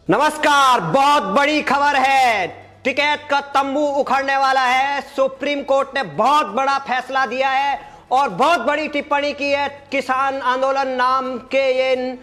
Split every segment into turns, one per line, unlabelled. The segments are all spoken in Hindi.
नमस्कार। बहुत बड़ी खबर है। टिकैत का तंबू उखड़ने वाला है। सुप्रीम कोर्ट ने बहुत बड़ा फैसला दिया है और बहुत बड़ी टिप्पणी की है। किसान आंदोलन नाम के ये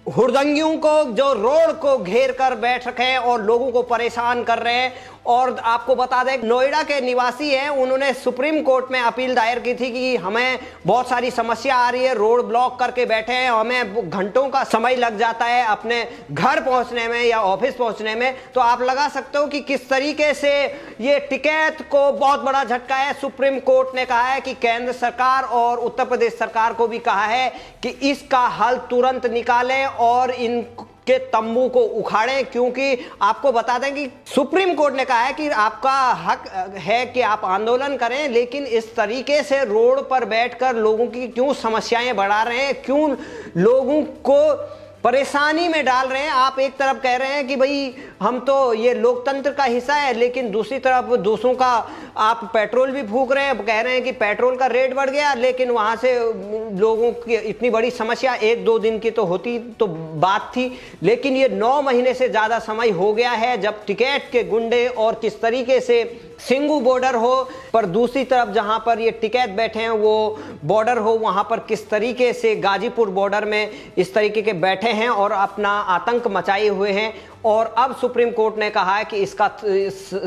हुड़दंगियों को जो रोड को घेर कर बैठ रखे हैं और लोगों को परेशान कर रहे हैं। और आपको बता दें, नोएडा के निवासी हैं, उन्होंने सुप्रीम कोर्ट में अपील दायर की थी कि हमें बहुत सारी समस्या आ रही है, रोड ब्लॉक करके बैठे हैं, हमें घंटों का समय लग जाता है अपने घर पहुंचने में या ऑफिस पहुंचने में। तो आप लगा सकते हो कि किस तरीके से ये टिकैत को बहुत बड़ा झटका है। सुप्रीम कोर्ट ने कहा है कि केंद्र सरकार और उत्तर प्रदेश सरकार को भी कहा है कि इसका हल तुरंत निकालें और इन के तंबू को उखाड़ें, क्योंकि आपको बता दें कि सुप्रीम कोर्ट ने कहा है कि आपका हक है कि आप आंदोलन करें, लेकिन इस तरीके से रोड पर बैठकर लोगों की क्यों समस्याएं बढ़ा रहे हैं, क्यों लोगों को परेशानी में डाल रहे हैं। आप एक तरफ कह रहे हैं कि भाई हम तो ये लोकतंत्र का हिस्सा है, लेकिन दूसरी तरफ दूसरों का आप पेट्रोल भी फूंक रहे हैं, कह रहे हैं कि पेट्रोल का रेट बढ़ गया, लेकिन वहां से लोगों की इतनी बड़ी समस्या एक दो दिन की तो होती तो बात थी, लेकिन ये 9 महीने से ज्यादा समय हो गया है जब टिकैत के गुंडे और किस तरीके से सिंगू बॉर्डर हो पर दूसरी तरफ जहां पर ये टिकैत बैठे हैं वो बॉर्डर हो, वहां पर किस तरीके से गाजीपुर बॉर्डर में इस तरीके के बैठे हैं और अपना आतंक मचाए हुए हैं। और अब सुप्रीम कोर्ट ने कहा है कि इसका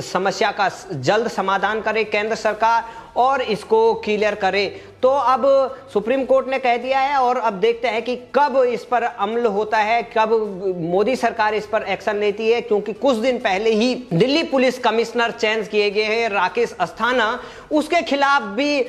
समस्या का जल्द समाधान करे केंद्र सरकार और इसको क्लियर करे। तो अब सुप्रीम कोर्ट ने कह दिया है और अब देखते हैं कि कब इस पर अमल होता है, कब मोदी सरकार इस पर एक्शन लेती है, क्योंकि कुछ दिन पहले ही दिल्ली पुलिस कमिश्नर चेंज किए गए हैं राकेश अस्थाना, उसके खिलाफ भी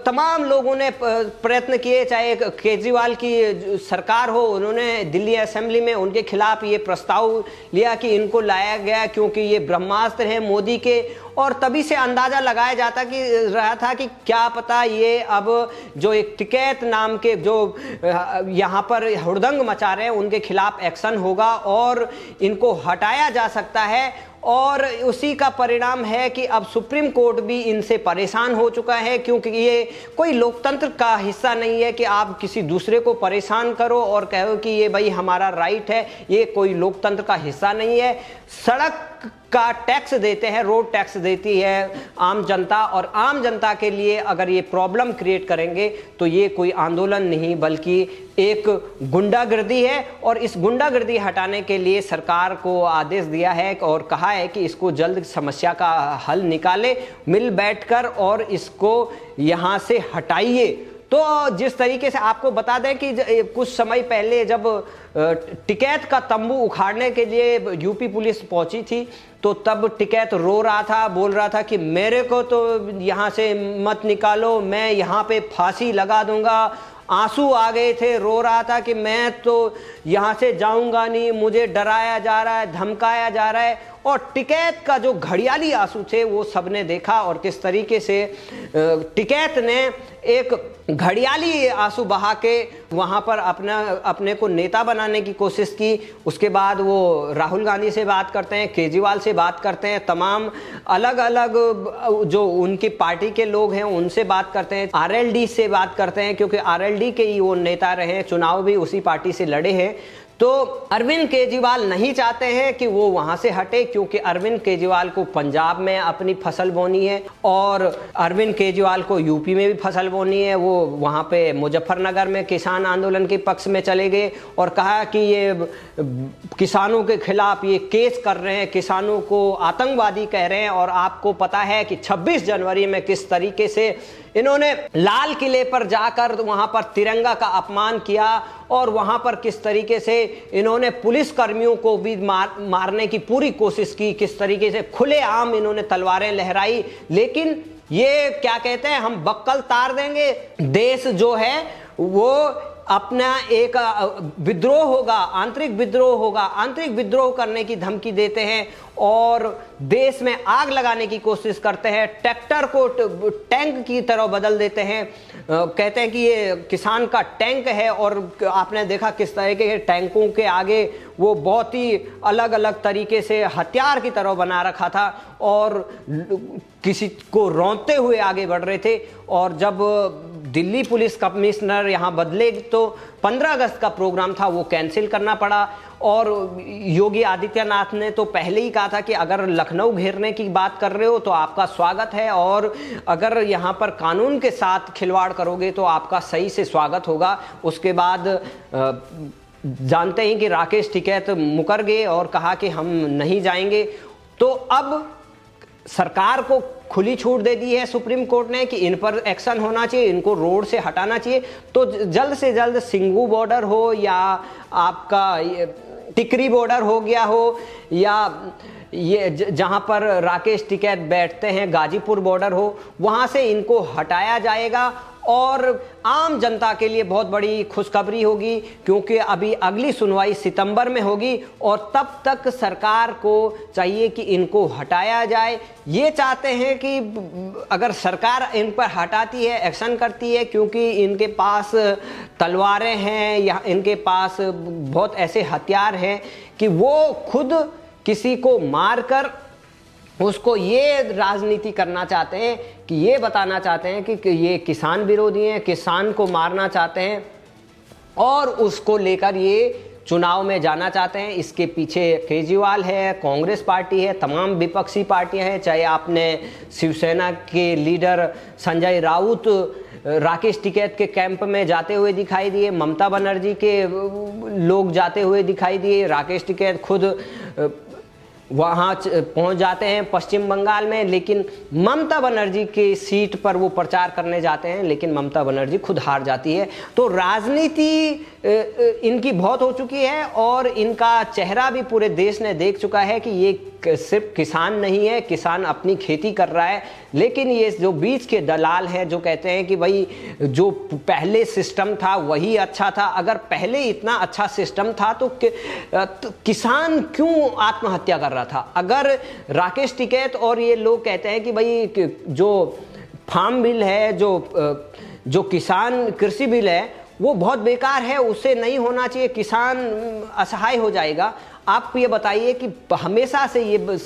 तमाम लोगों ने प्रयत्न किए, चाहे केजरीवाल की सरकार हो, उन्होंने दिल्ली असेंबली में उनके खिलाफ ये प्रस्ताव लिया कि इनको लाया गया क्योंकि ये ब्रह्मास्त्र है मोदी के। और तभी से अंदाजा लगाया जाता कि रहा था कि क्या पता ये अब जो एक टिकैत नाम के जो यहाँ पर हुड़दंग मचा रहे हैं उनके खिलाफ एक्शन होगा और इनको हटाया जा सकता है। और उसी का परिणाम है कि अब सुप्रीम कोर्ट भी इनसे परेशान हो चुका है, क्योंकि ये कोई लोकतंत्र का हिस्सा नहीं है कि आप किसी दूसरे को परेशान करो और कहो कि ये भाई हमारा राइट है। ये कोई लोकतंत्र का हिस्सा नहीं है। सड़क का टैक्स देते हैं, रोड टैक्स देती है आम जनता, और आम जनता के लिए अगर ये प्रॉब्लम क्रिएट करेंगे तो ये कोई आंदोलन नहीं बल्कि एक गुंडागर्दी है। और इस गुंडागर्दी हटाने के लिए सरकार को आदेश दिया है और कहा है कि इसको जल्द समस्या का हल निकाले, मिल बैठकर और इसको यहाँ से हटाइए। तो जिस तरीके से आपको बता दें कि कुछ समय पहले जब टिकैत का तंबू उखाड़ने के लिए यूपी पुलिस पहुंची थी तो तब टिकैत रो रहा था, बोल रहा था कि मेरे को तो यहाँ से मत निकालो, मैं यहाँ पे फांसी लगा दूंगा। आंसू आ गए थे, रो रहा था कि मैं तो यहाँ से जाऊंगा नहीं, मुझे डराया जा रहा है, धमकाया जा रहा है। और टिकैत का जो घड़ियाली आंसू थे वो सबने देखा और किस तरीके से टिकैत ने एक घड़ियाली आंसू बहा के वहाँ पर अपने को नेता बनाने की कोशिश की। उसके बाद वो राहुल गांधी से बात करते हैं, केजरीवाल से बात करते हैं, तमाम अलग अलग जो उनकी पार्टी के लोग हैं उनसे बात करते हैं, आरएलडी से बात करते हैं, क्योंकि आरएलडी के ही वो नेता रहे, चुनाव भी उसी पार्टी से लड़े हैं। तो अरविंद केजरीवाल नहीं चाहते हैं कि वो वहां से हटे, क्योंकि अरविंद केजरीवाल को पंजाब में अपनी फसल बोनी है और अरविंद केजरीवाल को यूपी में भी फसल बोनी है। वो वहां पे मुजफ्फरनगर में किसान आंदोलन के पक्ष में चले गए और कहा कि ये किसानों के खिलाफ ये केस कर रहे हैं, किसानों को आतंकवादी कह रहे हैं। और आपको पता है कि 26 जनवरी में किस तरीके से इन्होंने लाल किले पर जाकर वहां पर तिरंगा का अपमान किया और वहां पर किस तरीके से इन्होंने पुलिस कर्मियों को भी मारने की पूरी कोशिश की, किस तरीके से खुलेआम इन्होंने तलवारें लहराई। लेकिन ये क्या कहते हैं, हम बक्कल तार देंगे, देश जो है वो अपना एक विद्रोह होगा, आंतरिक विद्रोह होगा, आंतरिक विद्रोह करने की धमकी देते हैं और देश में आग लगाने की कोशिश करते हैं, ट्रैक्टर को टैंक की तरह बदल देते हैं, कहते हैं कि ये किसान का टैंक है। और आपने देखा किस तरह के टैंकों के आगे वो बहुत ही अलग अलग तरीके से हथियार की तरह बना रखा था और किसी को रौंदते हुए आगे बढ़ रहे थे। और जब दिल्ली पुलिस कमिश्नर यहाँ बदले तो 15 अगस्त का प्रोग्राम था वो कैंसिल करना पड़ा। और योगी आदित्यनाथ ने तो पहले ही कहा था कि अगर लखनऊ घेरने की बात कर रहे हो तो आपका स्वागत है, और अगर यहाँ पर कानून के साथ खिलवाड़ करोगे तो आपका सही से स्वागत होगा। उसके बाद जानते हैं कि राकेश टिकैत मुकर गए और कहा कि हम नहीं जाएंगे। तो अब सरकार को खुली छूट दे दी है सुप्रीम कोर्ट ने कि इन पर एक्शन होना चाहिए, इनको रोड से हटाना चाहिए। तो जल्द से जल्द सिंघू बॉर्डर हो या आपका टिकरी बॉर्डर हो गया हो, या ये जहां पर राकेश टिकैत बैठते हैं गाजीपुर बॉर्डर हो, वहां से इनको हटाया जाएगा। और आम जनता के लिए बहुत बड़ी खुशखबरी होगी, क्योंकि अभी अगली सुनवाई सितंबर में होगी और तब तक सरकार को चाहिए कि इनको हटाया जाए। ये चाहते हैं कि अगर सरकार इन पर हटाती है, एक्शन करती है, क्योंकि इनके पास तलवारें हैं या इनके पास बहुत ऐसे हथियार हैं कि वो खुद किसी को मारकर उसको ये राजनीति करना चाहते हैं कि ये बताना चाहते हैं कि ये किसान विरोधी हैं, किसान को मारना चाहते हैं और उसको लेकर ये चुनाव में जाना चाहते हैं। इसके पीछे केजरीवाल है, कांग्रेस पार्टी है, तमाम विपक्षी पार्टियां हैं। चाहे आपने शिवसेना के लीडर संजय राउत राकेश टिकैत के कैंप में जाते हुए दिखाई दिए, ममता बनर्जी के लोग जाते हुए दिखाई दिए, राकेश टिकैत खुद वहाँ पहुँच जाते हैं पश्चिम बंगाल में, लेकिन ममता बनर्जी की सीट पर वो प्रचार करने जाते हैं, लेकिन ममता बनर्जी खुद हार जाती है। तो राजनीति इनकी बहुत हो चुकी है और इनका चेहरा भी पूरे देश ने देख चुका है कि ये सिर्फ किसान नहीं है, किसान अपनी खेती कर रहा है, लेकिन ये जो बीच के दलाल हैं जो कहते हैं कि भाई जो पहले सिस्टम था वही अच्छा था। अगर पहले इतना अच्छा सिस्टम था तो किसान क्यों आत्महत्या कर रहा था? अगर राकेश टिकैत और ये लोग कहते हैं कि भाई जो फार्म बिल है, जो किसान कृषि बिल है वो बहुत बेकार है, उसे नहीं होना चाहिए, किसान असहाय हो जाएगा। आप ये बताइए कि हमेशा से ये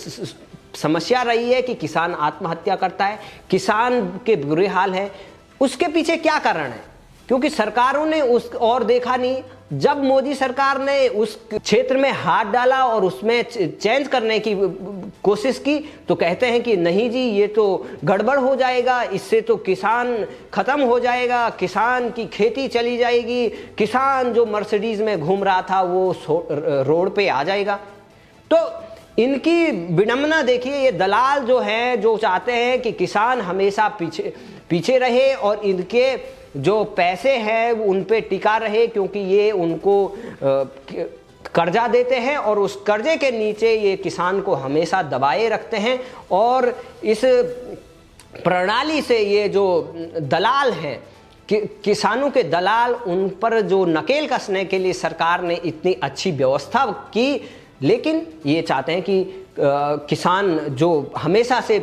समस्या रही है कि किसान आत्महत्या करता है, किसान के बुरे हाल है, उसके पीछे क्या कारण है? क्योंकि सरकारों ने उस और देखा नहीं। जब मोदी सरकार ने उस क्षेत्र में हाथ डाला और उसमें चेंज करने की कोशिश की तो कहते हैं कि नहीं जी ये तो गड़बड़ हो जाएगा, इससे तो किसान खत्म हो जाएगा, किसान की खेती चली जाएगी, किसान जो मर्सिडीज में घूम रहा था वो रोड पे आ जाएगा। तो इनकी विडंबना देखिए, ये दलाल जो हैं जो चाहते हैं कि किसान हमेशा पीछे रहे और इनके जो पैसे हैं उन पे टिका रहे, क्योंकि ये उनको कर्जा देते हैं और उस कर्जे के नीचे ये किसान को हमेशा दबाए रखते हैं। और इस प्रणाली से ये जो दलाल हैं किसानों के दलाल, उन पर जो नकेल कसने के लिए सरकार ने इतनी अच्छी व्यवस्था की, लेकिन ये चाहते हैं कि किसान जो हमेशा से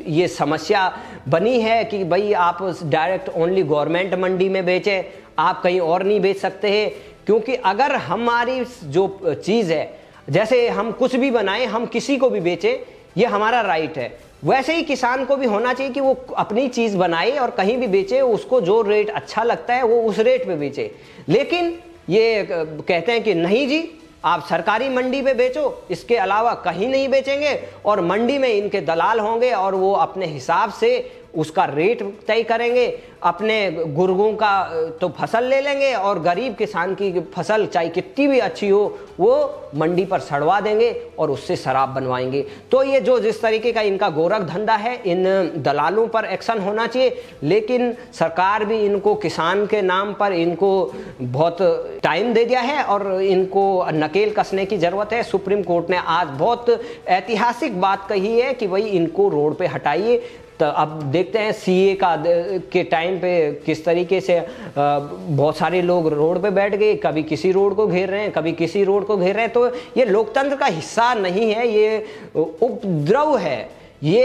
ये समस्या बनी है कि भाई आप डायरेक्ट ओनली गवर्नमेंट मंडी में बेचें, आप कहीं और नहीं बेच सकते हैं। क्योंकि अगर हमारी जो चीज़ है, जैसे हम कुछ भी बनाएं, हम किसी को भी बेचें, ये हमारा राइट है, वैसे ही किसान को भी होना चाहिए कि वो अपनी चीज़ बनाए और कहीं भी बेचे, उसको जो रेट अच्छा लगता है वो उस रेट पे बेचे। लेकिन ये कहते हैं कि नहीं जी आप सरकारी मंडी पे बेचो, इसके अलावा कहीं नहीं बेचेंगे, और मंडी में इनके दलाल होंगे और वो अपने हिसाब से उसका रेट तय करेंगे, अपने गुर्गों का तो फसल ले लेंगे और गरीब किसान की फसल चाहे कितनी भी अच्छी हो वो मंडी पर सड़वा देंगे और उससे शराब बनवाएंगे। तो ये जो जिस तरीके का इनका गोरख धंधा है, इन दलालों पर एक्शन होना चाहिए, लेकिन सरकार भी इनको किसान के नाम पर इनको बहुत टाइम दे दिया है और इनको नकेल कसने की ज़रूरत है। सुप्रीम कोर्ट ने आज बहुत ऐतिहासिक बात कही है कि भाई इनको रोड पे हटाइए। तो अब देखते हैं सीए के टाइम पे किस तरीके से बहुत सारे लोग रोड पे बैठ गए, कभी किसी रोड को घेर रहे हैं, कभी किसी रोड को घेर रहे हैं। तो ये लोकतंत्र का हिस्सा नहीं है, ये उपद्रव है, ये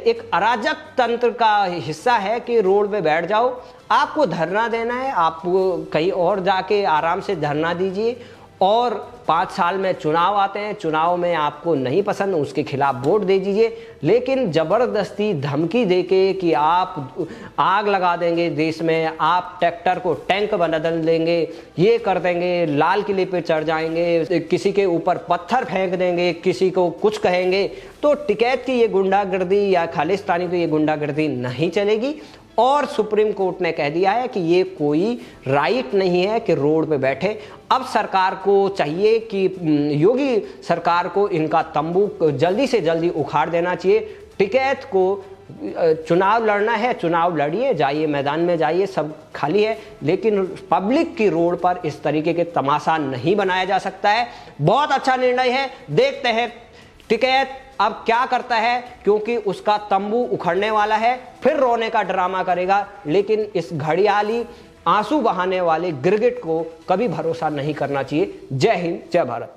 एक अराजक तंत्र का हिस्सा है कि रोड पे बैठ जाओ, आपको धरना देना है, आप कहीं और जाके आराम से धरना दीजिए और 5 साल में चुनाव आते हैं, चुनाव में आपको नहीं पसंद उसके खिलाफ वोट दे दीजिए, लेकिन ज़बरदस्ती धमकी देके कि आप आग लगा देंगे देश में, आप ट्रैक्टर को टैंक बदल देंगे, ये कर देंगे, लाल किले पे चढ़ जाएंगे, किसी के ऊपर पत्थर फेंक देंगे, किसी को कुछ कहेंगे, तो टिकैत की ये गुंडागर्दी या खालिस्तानी की ये गुंडागर्दी नहीं चलेगी। और सुप्रीम कोर्ट ने कह दिया है कि ये कोई राइट नहीं है कि रोड पे बैठे। अब सरकार को चाहिए कि योगी सरकार को इनका तंबू जल्दी से जल्दी उखाड़ देना चाहिए। टिकैत को चुनाव लड़ना है, चुनाव लड़िए, जाइए मैदान में जाइए, सब खाली है, लेकिन पब्लिक की रोड पर इस तरीके के तमाशा नहीं बनाया जा सकता है। बहुत अच्छा निर्णय है, देखते हैं टिकैत अब क्या करता है, क्योंकि उसका तंबू उखड़ने वाला है, फिर रोने का ड्रामा करेगा। लेकिन इस घड़ियाली आंसू बहाने वाले गिरगिट को कभी भरोसा नहीं करना चाहिए। जय हिंद, जय भारत।